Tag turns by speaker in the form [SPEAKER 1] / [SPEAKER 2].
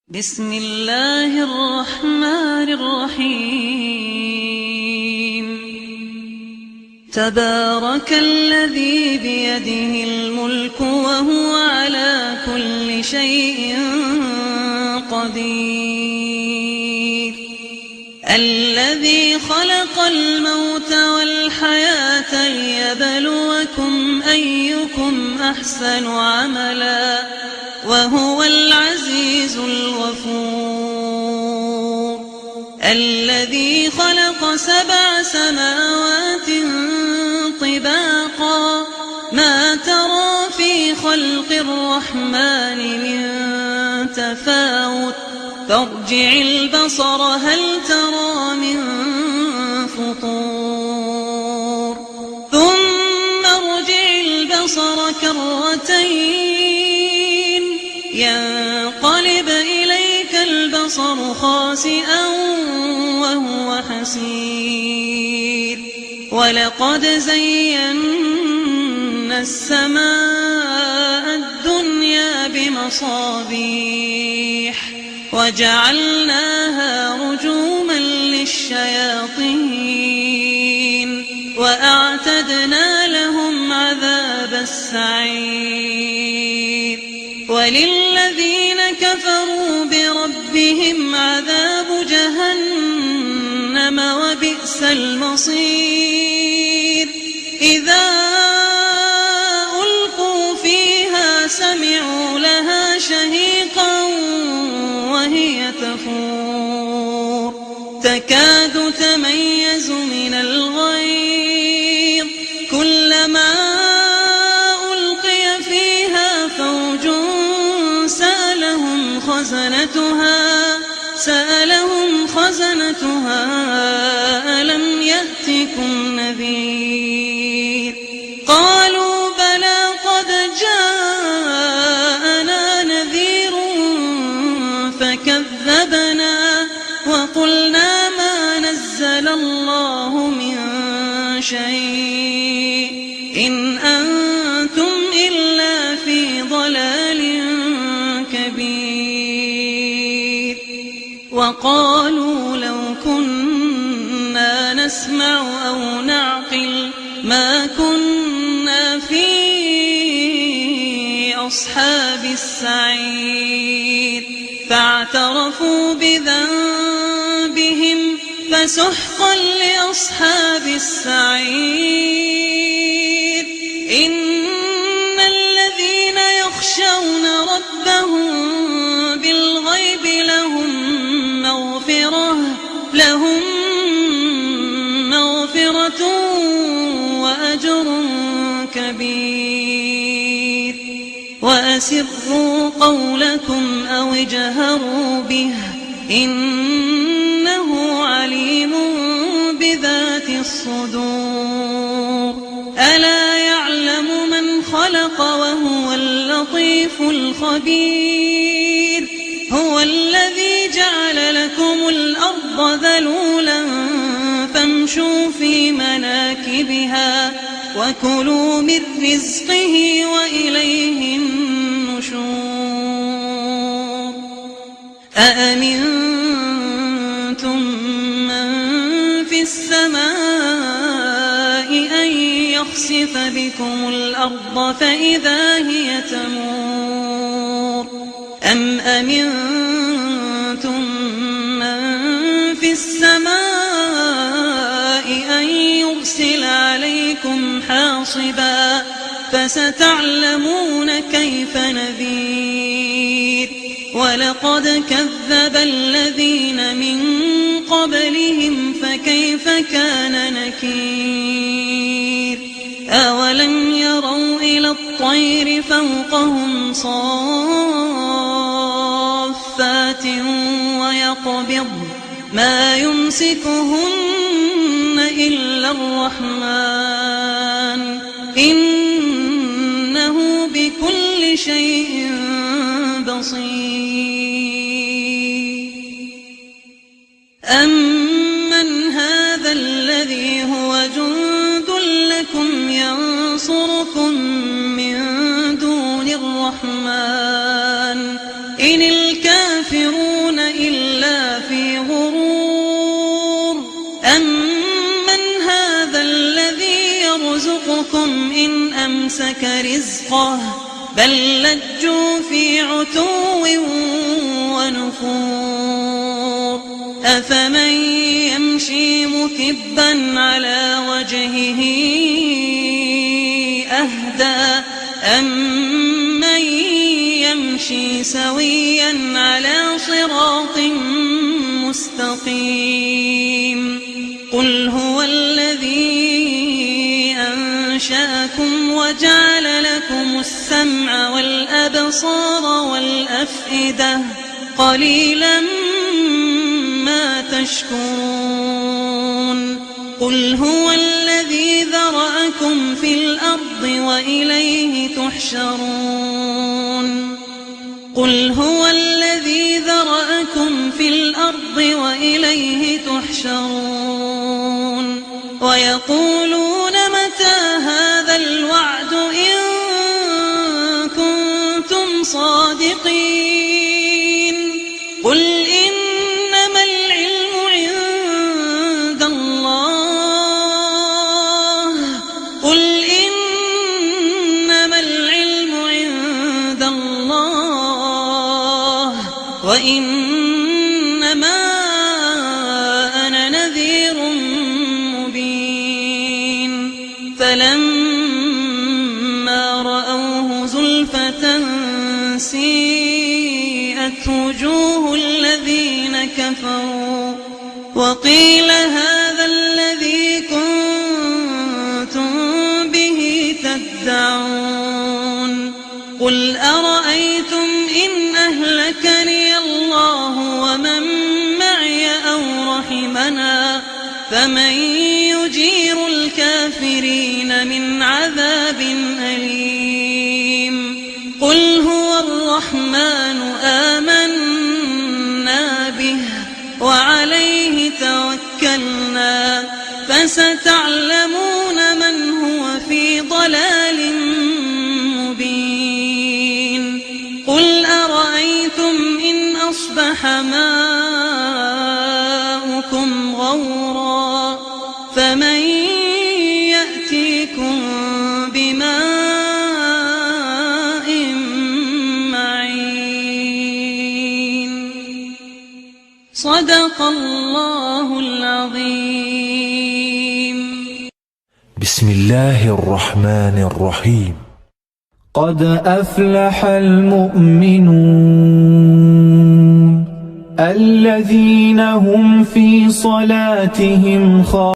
[SPEAKER 1] بسم الله الرحمن الرحيم تبارك الذي بيده الملك وهو على كل شيء قدير الذي خلق الموت والحياة ليبلوكم أيكم أحسن عملا وهو العزيز الغفور الذي خلق 7 سماوات طباقا ما ترى في خلق الرحمن من تفاوت فارجع البصر هل ترى من فطور ثم ارجع البصر كرتين ينقلب إليك البصر خاسئا وهو حسير ولقد زينا السماء الدنيا بمصابيح وجعلناها رجوما للشياطين وأعتدنا لهم عذاب السعير وللذين كفروا بربهم عذاب جهنم وبئس المصير إذا ألقوا فيها سمعوا لها شهيقا وهي تفور تكاد تميز من الغيظ كلما ألقي فيها فوج سألهم خزنتها ألم يأتكم نذير قالوا بلى قد جاءنا نذير فكذبنا وقلنا ما نزل الله من شيء إن أنتم إلا في ضلال كبير وقالوا لو كنا نسمع أو نعقل ما كنا في أصحاب السعير فاعترفوا بذنبهم فسحقا لأصحاب السعير إن الذين يخشون ربهم بالغيب لهم مغفرة وأجر كبير وأسروا قولكم أو اجهروا به إنه عليم بذات الصدور ألا يعلم من خلق وهو اللطيف الخبير هو الذي جعل لكم الأرض ذلولا فامشوا في مناكبها وكلوا من رزقه وإليه النشور أأمنتم من في السماء أن يخسف بكم الأرض فإذا هي تمور أم أمنتم من في السماء أن يرسل عليكم حاصبا فستعلمون كيف نذير ولقد كذب الذين من قبلهم فكيف كان نكير أولم يروا إلى الطير فوقهم صافات ويقبض ما يمسكهن إلا الرحمن إنه بكل شيء بصير أمن هذا الذي هو جند لكم ينصركم من دون الرحمن إن الكافرون الكافرون إلا في غرور أمن هذا الذي يرزقكم إن أمسك رزقه بل لجوا في عتو ونفور أفمن يمشي مكبا على وجهه أهدى أمن يمشي سويا على صراط مستقيم قل هو الذي أنشأكم وجعل لكم السمع والأبصار والأفئدة قليلا ما تشكرون قل هو الذي ذرأكم في الأرض وإليه تحشرون قل هو الذي ذرأكم في الأرض وإليه تحشرون ويقولون متى هذا الوعد إن كنتم صادقين قل إنما العلم عند الله قل إنما العلم عند الله وإنما أنا نذير مبين فلما رأوه زلفة سيئت وجوه الذين كفروا وقيل هذا الذي كنتم به تدعون قل أرأيتم إن أهلكني الله ومن معي أو رحمنا فمن يجير الكافرين من عذاب أليم قل هو الرحمن آمنا به وعليه توكلنا فستعلمون من هو في ضلال مبين قل أرأيتم إن أصبح ماؤكم غورا فمن يأتيكم بماء معين صدق الله العظيم.
[SPEAKER 2] بسم الله الرحمن الرحيم.
[SPEAKER 3] قد أفلح المؤمنون الذين هم في صلاتهم خاشعون